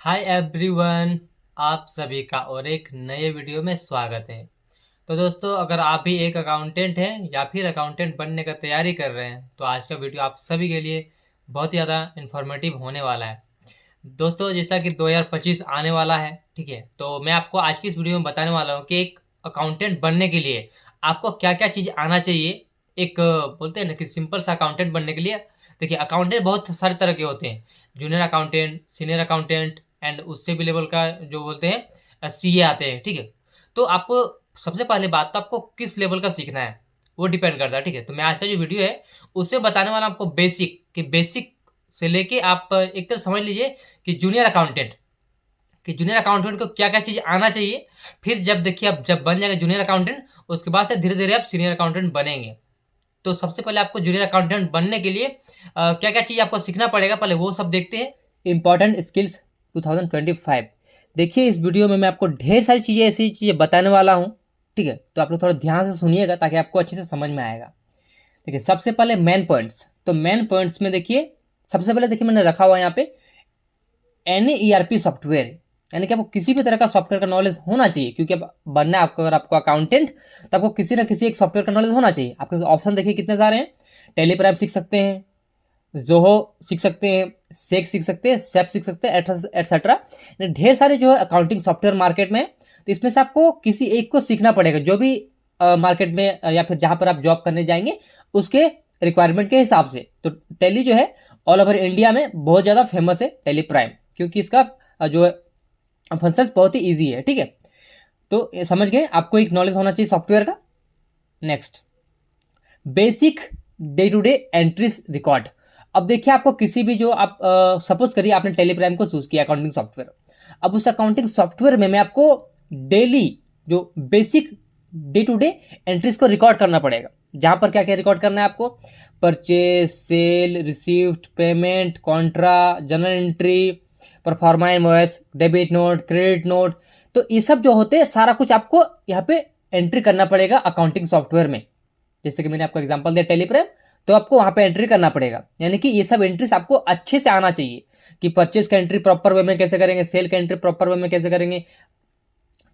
Hi everyone, आप सभी का और एक नए वीडियो में स्वागत है। तो दोस्तों, अगर आप भी एक अकाउंटेंट हैं या फिर अकाउंटेंट बनने का तैयारी कर रहे हैं तो आज का वीडियो आप सभी के लिए बहुत ही ज़्यादा इन्फॉर्मेटिव होने वाला है। दोस्तों, जैसा कि 2025 आने वाला है, ठीक है, तो मैं आपको आज की इस वीडियो में बताने वाला हूँ कि एक अकाउंटेंट बनने के लिए आपको क्या क्या चीज़ आना चाहिए। एक बोलते हैं ना कि सिंपल सा अकाउंटेंट बनने के लिए देखिए, अकाउंटेंट बहुत सारे तरह के होते हैं। Junior accountant, senior accountant and उससे भी लेवल का जो बोलते हैं सीए आते हैं, ठीक है। तो आपको सबसे पहले बात तो आपको किस लेवल का सीखना है वो डिपेंड करता है, ठीक है। तो मैं आज का जो वीडियो है उससे बताने वाला आपको बेसिक कि बेसिक से लेके आप एक तरह समझ लीजिए कि जूनियर अकाउंटेंट को क्या क्या चीज़ आना चाहिए। फिर जब देखिए आप जब बन जाएगा जूनियर अकाउंटेंट, उसके बाद से धीरे धीरे आप सीनियर अकाउंटेंट बनेंगे। तो सबसे पहले आपको जूनियर अकाउंटेंट बनने के लिए क्या क्या चीज़ आपको सीखना पड़ेगा, पहले वो सब देखते हैं। Important skills 2025। देखिए, इस वीडियो में मैं आपको ढेर सारी चीज़ें ऐसी चीज़ें बताने वाला हूँ, ठीक है। तो आप लोग थोड़ा ध्यान से सुनिएगा ताकि आपको अच्छे से समझ में आएगा। देखिए, सबसे पहले मेन पॉइंट्स। तो मेन पॉइंट्स में देखिए, सबसे पहले देखिए मैंने रखा हुआ यहाँ पे एनी ईआरपी सॉफ्टवेयर, यानी कि आपको किसी भी तरह का सॉफ्टवेयर का नॉलेज होना चाहिए, क्योंकि अब बनना है आपको, अगर आपको अकाउंटेंट, तो आपको किसी ना किसी एक सॉफ्टवेयर का नॉलेज होना चाहिए। आपके ऑप्शन देखिए कितने सारे हैं। टेलीप्राइम सीख सकते हैं, जोहो सीख सकते हैं, सेक सीख सकते हैं, सेप सीख सकते हैं, एटसेट्रा। ढेर सारे जो है अकाउंटिंग सॉफ्टवेयर मार्केट में है। तो इसमें से आपको किसी एक को सीखना पड़ेगा, जो भी मार्केट में या फिर जहाँ पर आप जॉब करने जाएंगे उसके रिक्वायरमेंट के हिसाब से। तो टेली जो है ऑल ओवर इंडिया में बहुत ज़्यादा फेमस है, टेली प्राइम, क्योंकि इसका जो है फंक्शंस बहुत ही ईजी है, ठीक है। तो ये समझ गए, आपको एक नॉलेज होना चाहिए सॉफ्टवेयर का। Next, basic day to day entries record. अब देखिए, आपको किसी भी जो आप सपोज करिए आपने टेलीप्राइम को चूज किया अकाउंटिंग सॉफ्टवेयर। अब उस अकाउंटिंग सॉफ्टवेयर में मैं आपको डेली जो basic day to day entries को रिकॉर्ड करना पड़ेगा। जहां पर क्या क्या रिकॉर्ड करना है आपको, purchase, sale, received, payment, contra, journal entry, proforma invoice, debit note, credit note. तो ये सब जो होते हैं सारा कुछ आपको यहाँ पे एंट्री करना पड़ेगा अकाउंटिंग सॉफ्टवेयर में। जैसे कि मैंने आपको एग्जांपल दिया टेलीप्रेम, तो आपको वहां पे एंट्री करना पड़ेगा। यानी कि ये सब एंट्रीज आपको अच्छे से आना चाहिए कि परचेज का एंट्री प्रॉपर वे में कैसे करेंगे, सेल का एंट्री प्रॉपर वे में कैसे करेंगे,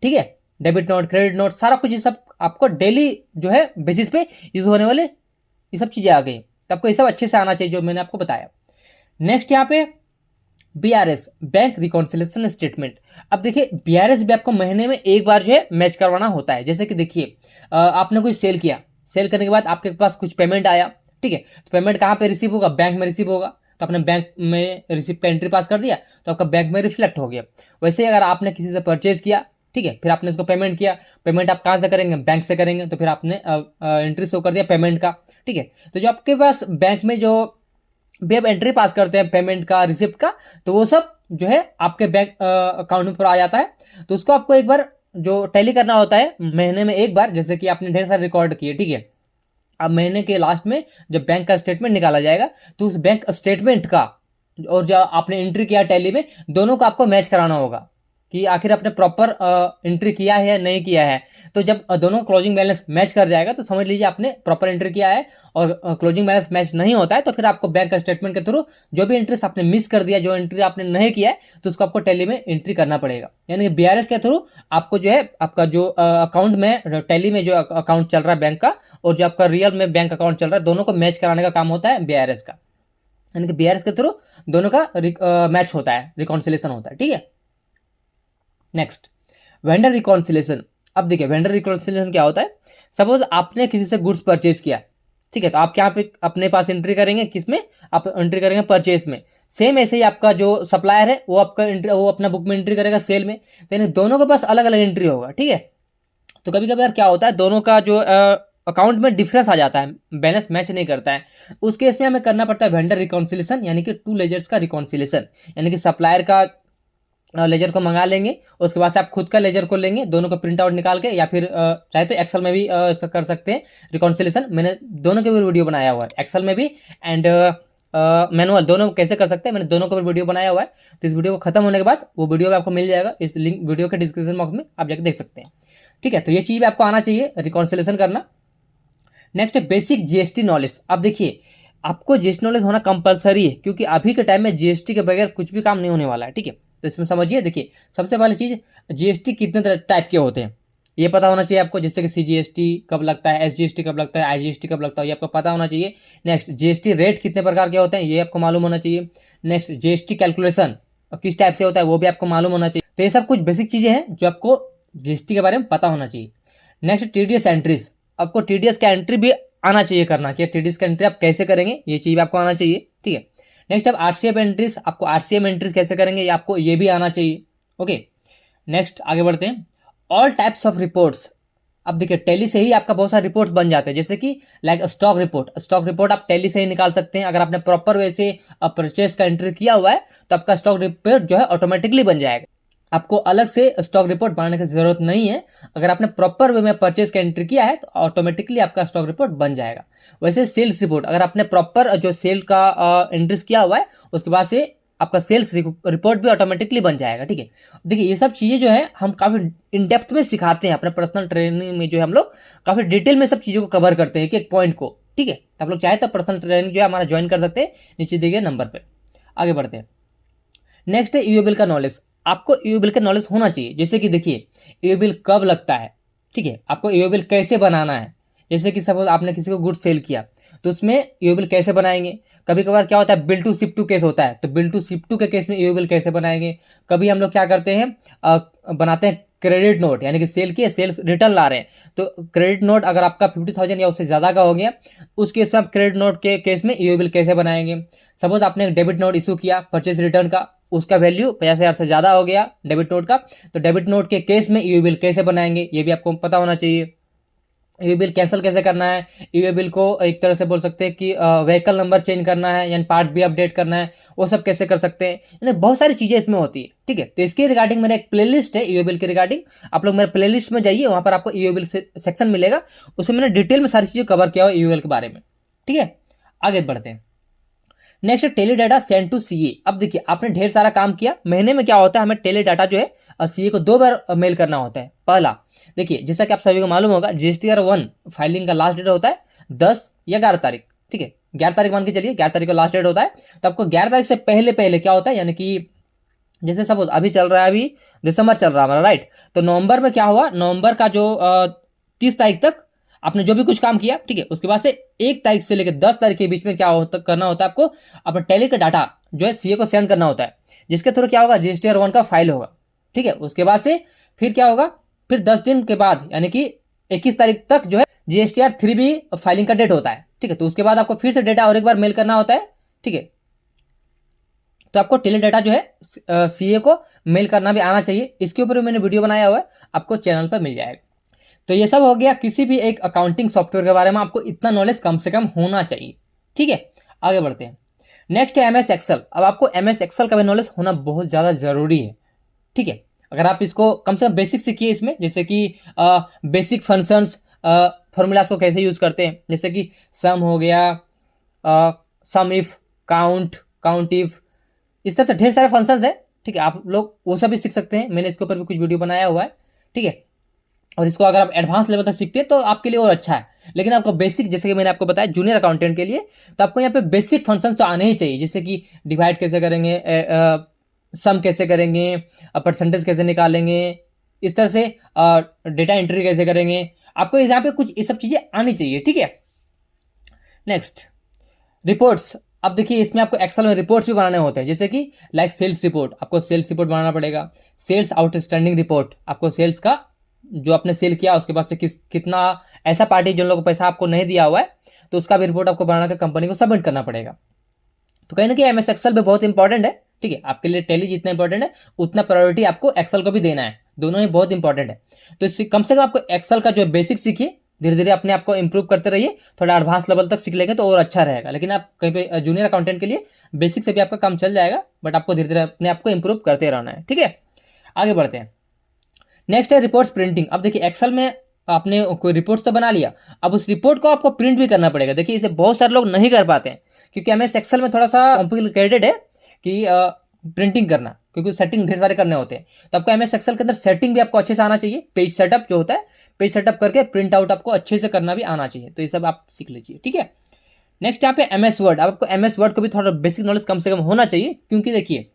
ठीक है। डेबिट नोट, क्रेडिट नोट, सारा कुछ ये सब आपको डेली जो है बेसिस पे यूज होने वाले ये सब चीजें आ गई। तो आपको ये सब अच्छे से आना चाहिए जो मैंने आपको बताया। नेक्स्ट यहाँ पे बीआरएस, बैंक रिकॉन्सिलेशन स्टेटमेंट। अब देखिए, बीआरएस भी आपको महीने में एक बार जो है मैच करवाना होता है। जैसे कि देखिए, आपने कोई सेल किया, सेल करने के बाद आपके पास कुछ पेमेंट आया, ठीक है। तो पेमेंट कहाँ पे रिसीव होगा, बैंक में रिसीव होगा। तो आपने बैंक में रिसिप्ट का एंट्री पास कर दिया तो आपका बैंक में रिफ्लेक्ट हो गया। वैसे ही अगर आपने किसी से परचेज किया, ठीक है, फिर आपने उसको पेमेंट किया, पेमेंट आप कहाँ से करेंगे, बैंक से करेंगे, तो फिर आपने एंट्री शो कर दिया पेमेंट का, ठीक है। तो जो आपके पास बैंक में जो भी आप एंट्री पास करते हैं पेमेंट का, रिसिप्ट का, तो वो सब जो है आपके बैंक अकाउंट में पर आ जाता है। तो उसको आपको एक बार जो टैली करना होता है महीने में एक बार। जैसे कि आपने ढेर सारे रिकॉर्ड किए, ठीक है। अब महीने के लास्ट में जब बैंक का स्टेटमेंट निकाला जाएगा तो उस बैंक स्टेटमेंट का और जो आपने एंट्री किया टैली में, दोनों को आपको मैच कराना होगा कि आखिर आपने प्रॉपर एंट्री किया है या नहीं किया है। तो जब दोनों क्लोजिंग बैलेंस मैच कर जाएगा तो समझ लीजिए आपने प्रॉपर एंट्री किया है। और क्लोजिंग बैलेंस मैच नहीं होता है तो फिर आपको बैंक स्टेटमेंट के थ्रू जो भी एंट्रीज आपने मिस कर दिया, जो एंट्री आपने नहीं किया है, तो उसको आपको टैली में एंट्री करना पड़ेगा। यानी कि बीआरएस के थ्रू आपको जो है आपका जो अकाउंट में टैली में जो अकाउंट चल रहा है बैंक का और जो आपका रियल में बैंक अकाउंट चल रहा है, दोनों को मैच कराने का काम होता है बीआरएस का। यानी कि बीआरएस के थ्रू दोनों का मैच होता है, रिकॉन्सिलेशन होता है, ठीक है। Next, vendor reconciliation. अब देखिए, वेंडर रिकॉन्सिलेशन क्या होता है। सपोज आपने किसी से गुड्स परचेज किया, ठीक है, तो आप यहाँ पे अपने पास एंट्री करेंगे, किसमें, आप एंट्री करेंगे परचेज में। सेम ऐसे ही आपका जो सप्लायर है वो आपका एंट्री, वो अपना बुक में एंट्री करेगा सेल में। तो यानी दोनों के पास अलग अलग एंट्री होगा, ठीक है। तो कभी कभी यार क्या होता है, दोनों का जो अकाउंट में डिफरेंस आ जाता है, बैलेंस मैच नहीं करता है। उस केस में हमें करना पड़ता है वेंडर रिकॉन्सिलेशन, यानी कि टू लेजर्स का रिकॉन्सिलेशन। यानी कि सप्लायर का लेजर को मंगा लेंगे, उसके बाद से आप खुद का लेजर को लेंगे, दोनों का प्रिंट आउट निकाल के, या फिर चाहे तो एक्सेल में भी इसका कर सकते हैं रिकॉन्सिलेशन। मैंने दोनों के भी वीडियो बनाया हुआ है, एक्सेल में भी एंड मैनुअल, दोनों कैसे कर सकते हैं, मैंने दोनों का भी वीडियो बनाया हुआ है। तो इस वीडियो को खत्म होने के बाद वो वीडियो आपको मिल जाएगा, इस लिंक वीडियो के डिस्क्रिप्शन बॉक्स में आप जाकर देख सकते हैं, ठीक है। तो ये चीज़ भी आपको आना चाहिए, रिकॉन्सिलेशन करना। नेक्स्ट है बेसिक जीएसटी नॉलेज। अब देखिए, आपको जीएसटी नॉलेज होना कंपलसरी है, क्योंकि अभी के टाइम में जीएसटी के बगैर कुछ भी काम नहीं होने वाला है, ठीक है। तो इसमें समझिए, देखिए सबसे पहली चीज़, जीएसटी कितने टाइप के होते हैं ये पता होना चाहिए आपको, जैसे कि सीजीएसटी कब लगता है, एसजीएसटी कब लगता है, आईजीएसटी कब लगता है, ये आपको पता होना चाहिए। नेक्स्ट, जीएसटी रेट कितने प्रकार के होते हैं ये आपको मालूम होना चाहिए। नेक्स्ट, जीएसटी कैलकुलेशन किस टाइप से होता है वो भी आपको मालूम होना चाहिए। तो ये सब कुछ बेसिक चीज़ें हैं जो आपको जीएसटी के बारे में पता होना चाहिए। नेक्स्ट, टीडीएस एंट्रीज, आपको टीडीएस का एंट्री भी आना चाहिए करना, कि टीडीएस का एंट्री आप कैसे करेंगे ये चीज़ आपको आना चाहिए, ठीक है। नेक्स्ट, अब आरसीएम एंट्रीज, आपको आरसीएम एंट्रीज कैसे करेंगे ये आपको ये भी आना चाहिए, ओके। नेक्स्ट आगे बढ़ते हैं, ऑल टाइप्स ऑफ रिपोर्ट्स। अब देखिए टैली से ही आपका बहुत सारे रिपोर्ट्स बन जाते हैं, जैसे कि like stock report, stock report आप टैली से ही निकाल सकते हैं। अगर आपने प्रॉपर वे से परचेस का एंट्री किया हुआ है तो आपका स्टॉक रिपोर्ट जो है ऑटोमेटिकली बन जाएगा, आपको अलग से स्टॉक रिपोर्ट बनाने की जरूरत नहीं है। अगर आपने प्रॉपर वे में परचेस का एंट्री किया है तो ऑटोमेटिकली आपका स्टॉक रिपोर्ट बन जाएगा। वैसे सेल्स रिपोर्ट, अगर आपने प्रॉपर जो सेल का एंट्रीज किया हुआ है उसके बाद से आपका सेल्स रिपोर्ट भी ऑटोमेटिकली बन जाएगा, ठीक है। देखिए ये सब चीज़ें जो है हम काफ़ी इन डेप्थ में सिखाते हैं अपने पर्सनल ट्रेनिंग में, जो है हम लोग काफ़ी डिटेल में सब चीज़ों को कवर करते हैं कि एक पॉइंट को, ठीक है। आप लोग चाहे तो पर्सनल ट्रेनिंग जो है हमारा ज्वाइन कर सकते हैं नीचे दिए गए नंबर पर। आगे बढ़ते हैं। नेक्स्ट है ईओ बिल का नॉलेज, आपको ईओ बिल का नॉलेज होना चाहिए। जैसे कि देखिए ईओ बिल कब लगता है, ठीक है, आपको ईओ बिल कैसे बनाना है। जैसे कि सपोज आपने किसी को गुड सेल किया तो उसमें ईओ बिल कैसे बनाएंगे। कभी कभार क्या होता है bill to ship to case होता है, तो बिल टू शिप टू के केस में ईओ बिल कैसे बनाएंगे। कभी हम लोग क्या करते हैं बनाते हैं क्रेडिट नोट, यानी कि सेल किए सेल्स रिटर्न ला रहे हैं, तो क्रेडिट नोट अगर आपका 50,000 या उससे ज़्यादा का हो गया उस केस में आप क्रेडिट नोट के केस में ईओ बिल कैसे बनाएंगे। सपोज आपने एक डेबिट नोट इशू किया परचेज रिटर्न का, उसका वैल्यू 50,000 से ज़्यादा हो गया डेबिट नोट का, तो डेबिट नोट के केस में ईओ बिल कैसे बनाएंगे ये भी आपको पता होना चाहिए। ईओ बिल कैंसिल कैसे करना है, ईओ बिल को एक तरह से बोल सकते हैं कि व्हीकल नंबर चेंज करना है यानी पार्ट भी अपडेट करना है, वो सब कैसे कर सकते हैं, यानी बहुत सारी चीज़ें इसमें होती है, ठीक है। तो इसके रिगार्डिंग मेरा एक प्लेलिस्ट है ईओ बिल के रिगार्डिंग, आप लोग मेरे प्लेलिस्ट में जाइए, वहाँ पर आपको ईओ बिल सेक्शन मिलेगा, उसमें मैंने डिटेल में सारी चीज़ें कवर किया हुआ ईओ बिल के बारे में, ठीक है। आगे बढ़ते हैं। Next Tally data send to CA. अब देखिए आपने ढेर सारा काम किया, महीने में क्या होता है हमें टेली डाटा जो है सीए को 2 बार मेल करना होता है। पहला देखिए जैसा कि आप सभी को मालूम होगा जीएसटीआर 1 फाइलिंग का लास्ट डेट होता है 10 या 11 तारीख, ठीक है। 11 तारीख मान के चलिए, 11 तारीख को लास्ट डेट होता है, तो आपको 11 तारीख से पहले पहले क्या होता है, यानी कि जैसे सपोज अभी चल रहा है, अभी दिसंबर चल रहा है हमारा, राइट, तो नवंबर में क्या हुआ, नवंबर का जो 30 तारीख तक आपने जो भी कुछ काम किया, ठीक है, उसके बाद से 1 तारीख से लेकर 10 तारीख के बीच में क्या होता करना होता है आपको, अपना टैली का डाटा जो है सीए को सेंड करना होता है, जिसके थ्रू क्या होगा जीएसटीआर 1 का फाइल होगा, ठीक है। उसके बाद से फिर क्या होगा, फिर 10 दिन के बाद यानी कि 21 तारीख तक जो है जीएसटीआर 3 भी फाइलिंग का डेट होता है, ठीक है। तो उसके बाद आपको फिर से डेटा और एक बार मेल करना होता है, ठीक है। तो आपको टेली डाटा जो है सीए को मेल करना भी आना चाहिए, इसके ऊपर मैंने वीडियो बनाया हुआ है, आपको चैनल पर मिल जाएगा। तो ये सब हो गया किसी भी एक अकाउंटिंग सॉफ्टवेयर के बारे में आपको इतना नॉलेज कम से कम होना चाहिए, ठीक है। आगे बढ़ते हैं। नेक्स्ट है एमएस एक्सेल। अब आपको एमएस एक्सेल का भी नॉलेज होना बहुत ज़्यादा ज़रूरी है, ठीक है। अगर आप इसको कम से कम बेसिक सीखिए इसमें, जैसे कि बेसिक फंक्शंस फॉर्मूलाज को कैसे यूज़ करते हैं, जैसे कि सम हो गया, सम इफ, काउंट, काउंट इफ, इस तरह से ढेर सारे फंक्शंस हैं, ठीक है। आप लोग वो सब भी सीख सकते हैं, मैंने इसके ऊपर भी कुछ वीडियो बनाया हुआ है, ठीक है। और इसको अगर आप एडवांस लेवल तक सीखते हैं तो आपके लिए और अच्छा है, लेकिन आपको बेसिक जैसे कि मैंने आपको बताया जूनियर अकाउंटेंट के लिए, तो आपको यहाँ पे बेसिक फंक्शंस तो आने ही चाहिए, जैसे कि डिवाइड कैसे करेंगे, सम कैसे करेंगे, परसेंटेज कैसे निकालेंगे, इस तरह से डेटा एंट्री कैसे करेंगे, आपको यहाँ पे कुछ ये सब चीज़ें आनी चाहिए, ठीक है। Next reports. अब देखिए इसमें आपको एक्सेल में रिपोर्ट्स भी बनाने होते हैं, जैसे कि लाइक सेल्स रिपोर्ट, आपको सेल्स रिपोर्ट बनाना पड़ेगा, सेल्स आउटस्टैंडिंग रिपोर्ट, आपको सेल्स का जो आपने सेल किया उसके बाद से कितना ऐसा पार्टी जिन लोगों को पैसा आपको नहीं दिया हुआ है तो उसका भी रिपोर्ट आपको बनाकर कंपनी को सबमिट करना पड़ेगा। तो कहीं ना कहीं एमएस एक्सेल भी बहुत इंपॉर्टेंट है, ठीक है। आपके लिए टैली जितना इंपॉर्टेंट है उतना प्रायोरिटी आपको एक्सेल को भी देना है, दोनों ही बहुत इंपॉर्टेंट है। तो इससे कम से कम आपको एक्सेल का जो बेसिक सीखिए, धीरे धीरे अपने आप को इंप्रूव करते रहिए, थोड़ा एडवांस लेवल तक सीख लेंगे तो और अच्छा रहेगा। लेकिन आप कहीं पे जूनियर अकाउंटेंट के लिए बेसिक से भी आपका काम चल जाएगा, बट आपको धीरे धीरे अपने आप को इंप्रूव करते रहना है, ठीक है। आगे बढ़ते हैं। नेक्स्ट है रिपोर्ट्स प्रिंटिंग। अब देखिए एक्सेल में आपने कोई रिपोर्ट्स तो बना लिया, अब उस रिपोर्ट को आपको प्रिंट भी करना पड़ेगा। देखिए इसे बहुत सारे लोग नहीं कर पाते हैं, क्योंकि एमएस एक्सेल में थोड़ा सा कॉम्प्लिकेटेड है कि प्रिंटिंग करना, क्योंकि सेटिंग ढेर सारे करने होते हैं। तो आपको एमएस एक्सेल के अंदर सेटिंग भी आपको अच्छे से आना चाहिए, पेज सेटअप जो होता है, पेज सेटअप करके प्रिंट आउट आपको अच्छे से करना भी आना चाहिए। तो ये सब आप सीख लीजिए, ठीक है। नेक्स्ट यहाँ पे एमएस वर्ड। अब आपको एमएस वर्ड को भी थोड़ा बेसिक नॉलेज कम से कम होना चाहिए, क्योंकि देखिए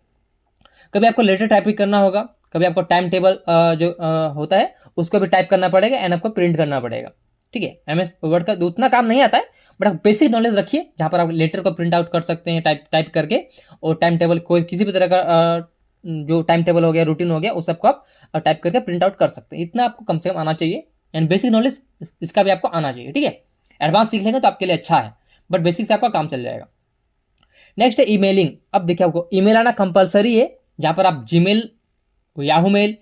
कभी आपको लेटर टाइपिंग करना होगा, कभी आपको टाइम टेबल जो होता है उसको भी टाइप करना पड़ेगा एंड आपको प्रिंट करना पड़ेगा। ठीक है, MS वर्ड का उतना काम नहीं आता है, बट आप बेसिक नॉलेज रखिए जहाँ पर आप लेटर को प्रिंट आउट कर सकते हैं टाइप करके, और टाइम टेबल कोई किसी भी तरह का जो टाइम टेबल हो गया, रूटीन हो गया, उस सबको आप टाइप करके प्रिंट आउट कर सकते हैं। इतना आपको कम से कम आना चाहिए, एंड बेसिक नॉलेज इसका भी आपको आना चाहिए। ठीक है, एडवांस सीख लेंगे तो आपके लिए अच्छा है, बट बेसिक से आपका काम चल जाएगा। नेक्स्ट है ईमेलिंग। अब देखिए, आपको ईमेल आना कंपलसरी है, जहाँ पर आप जीमेल, याहू मेल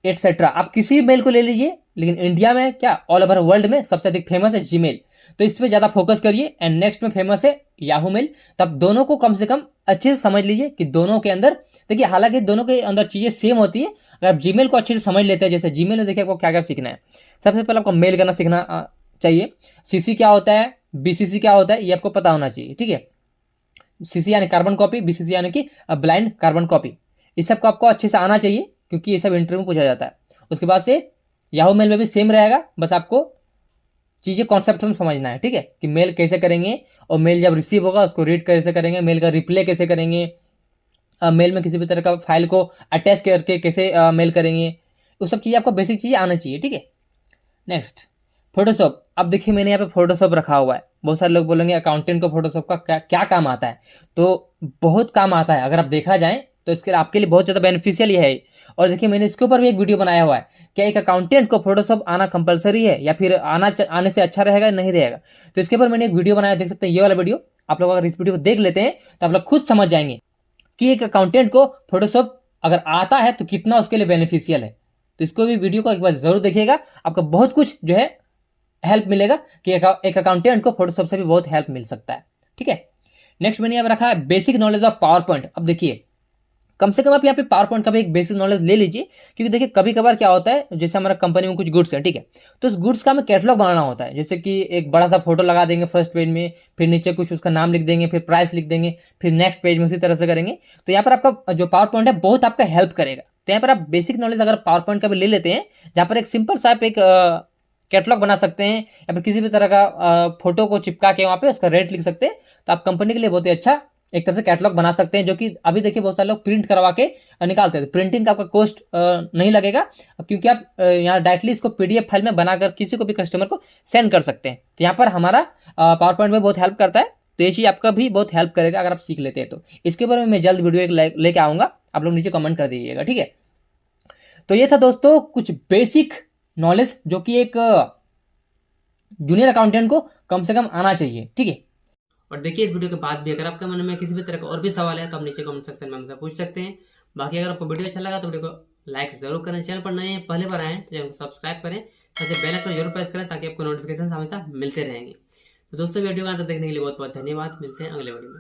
एटसेट्रा, आप किसी भी मेल को ले लीजिए, लेकिन इंडिया में क्या ऑल ओवर वर्ल्ड में सबसे अधिक फेमस है जीमेल, तो इस पर ज़्यादा फोकस करिए। एंड नेक्स्ट में फेमस है याहू मेल। तब दोनों को कम से कम अच्छे से समझ लीजिए कि दोनों के अंदर, देखिए हालांकि दोनों के अंदर चीज़ें सेम होती है, अगर आप जीमेल को अच्छे से समझ लेते हैं, जैसे जीमेल में देखिए आपको क्या क्या सीखना है। सबसे पहले आपको मेल करना सीखना चाहिए। CC क्या होता है, BCC क्या होता है, ये आपको पता होना चाहिए। ठीक है, CC यानी कार्बन कॉपी, BCC यानी कि ब्लाइंड कार्बन कॉपी, इस सब को आपको अच्छे से आना चाहिए, क्योंकि ये सब इंटरव्यू में पूछा जाता है। उसके बाद से याहू मेल में भी सेम रहेगा, बस आपको चीज़ें कॉन्सेप्ट में समझना है। ठीक है, कि मेल कैसे करेंगे, और मेल जब रिसीव होगा उसको रीड कैसे करेंगे, मेल का रिप्लाई कैसे करेंगे, मेल में किसी भी तरह का फाइल को अटैच करके कैसे मेल करेंगे, वो सब चीज़ें आपको बेसिक चीज़ें आना चाहिए। ठीक है, नेक्स्ट फोटोशॉप। अब देखिए मैंने यहाँ पे फोटोशॉप रखा हुआ है। बहुत सारे लोग बोलेंगे अकाउंटेंट को फोटोशॉप का क्या क्या काम आता है, तो बहुत काम आता है। अगर आप देखा जाए तो इसके आपके लिए बहुत ज़्यादा बेनिफिशियल ये है। और देखिए मैंने इसके ऊपर भी एक वीडियो बनाया हुआ है, क्या एक अकाउंटेंट को फोटोशॉप आना कंपलसरी है, या फिर आने से अच्छा रहेगा नहीं रहेगा, तो इसके ऊपर मैंने एक वीडियो बनाया, देख सकते हैं ये वाला वीडियो। आप लोग अगर इस वीडियो को देख लेते हैं तो आप लोग खुद समझ जाएंगे कि एक अकाउंटेंट को फोटोशॉप अगर आता है तो कितना उसके लिए बेनिफिशियल है। तो इसको भी वीडियो को एक बार जरूर देखिएगा, आपको बहुत कुछ जो है हेल्प मिलेगा, कि एक अकाउंटेंट को फोटोशॉप से भी बहुत हेल्प मिल सकता है। ठीक है, नेक्स्ट मैंने यहाँ पे रखा है basic knowledge of power point. अब देखिए कम से कम आप यहाँ पे पावर पॉइंट का भी एक बेसिक नॉलेज ले लीजिए, क्योंकि देखिए कभी कभार क्या होता है, जैसे हमारा कंपनी में कुछ गुड्स है, ठीक है, तो उस गुड्स का हमें कैटलॉग बनाना होता है। जैसे कि एक बड़ा सा फोटो लगा देंगे फर्स्ट पेज में, फिर नीचे कुछ उसका नाम लिख देंगे, फिर प्राइस लिख देंगे, फिर नेक्स्ट पेज में उसी तरह से करेंगे। तो यहाँ पर आपका जो पावर पॉइंट है बहुत आपका हेल्प करेगा। तो यहाँ पर आप बेसिक नॉलेज अगर पावर पॉइंट का भी ले लेते हैं, जहाँ पर एक सिंपल सा आप एक कैटलॉग बना सकते हैं, या फिर किसी भी तरह का फोटो को चिपका के वहाँ पे उसका रेट लिख सकते हैं, तो आप कंपनी के लिए बहुत ही अच्छा एक तरह से कैटलॉग बना सकते हैं। जो कि अभी देखिए बहुत सारे लोग प्रिंट करवा के निकालते हैं, तो प्रिंटिंग का आपका कॉस्ट नहीं लगेगा, क्योंकि आप यहाँ डायरेक्टली इसको PDF फाइल में बनाकर किसी को भी कस्टमर को सेंड कर सकते हैं। तो यहाँ पर हमारा पावर पॉइंट में बहुत हेल्प करता है, तो ये चीज़ आपका भी बहुत हेल्प करेगा अगर आप सीख लेते हैं तो। इसके ऊपर मैं जल्द वीडियो एक लेके आऊँगा, आप लोग नीचे कमेंट कर दीजिएगा। ठीक है, तो ये था दोस्तों कुछ बेसिक नॉलेज जो कि एक जूनियर अकाउंटेंट को कम से कम आना चाहिए। ठीक है, और देखिए इस वीडियो के बाद भी अगर आपके मन में किसी भी तरह का और भी सवाल है तो आप नीचे कमेंट सेक्शन में हमसे पूछ सकते हैं। बाकी अगर आपको वीडियो अच्छा लगा तो वीडियो को लाइक जरूर करें, चैनल पर नए हैं पहले बार आए हैं तो चैनल को सब्सक्राइब करें, साथ ही बेल आइकन जरूर प्रेस करें ताकि आपको नोटिफिकेशन हमेशा मिलते रहेंगे। तो दोस्तों वीडियो का अंत देखने के लिए बहुत बहुत धन्यवाद, मिलते हैं अगले वीडियो में।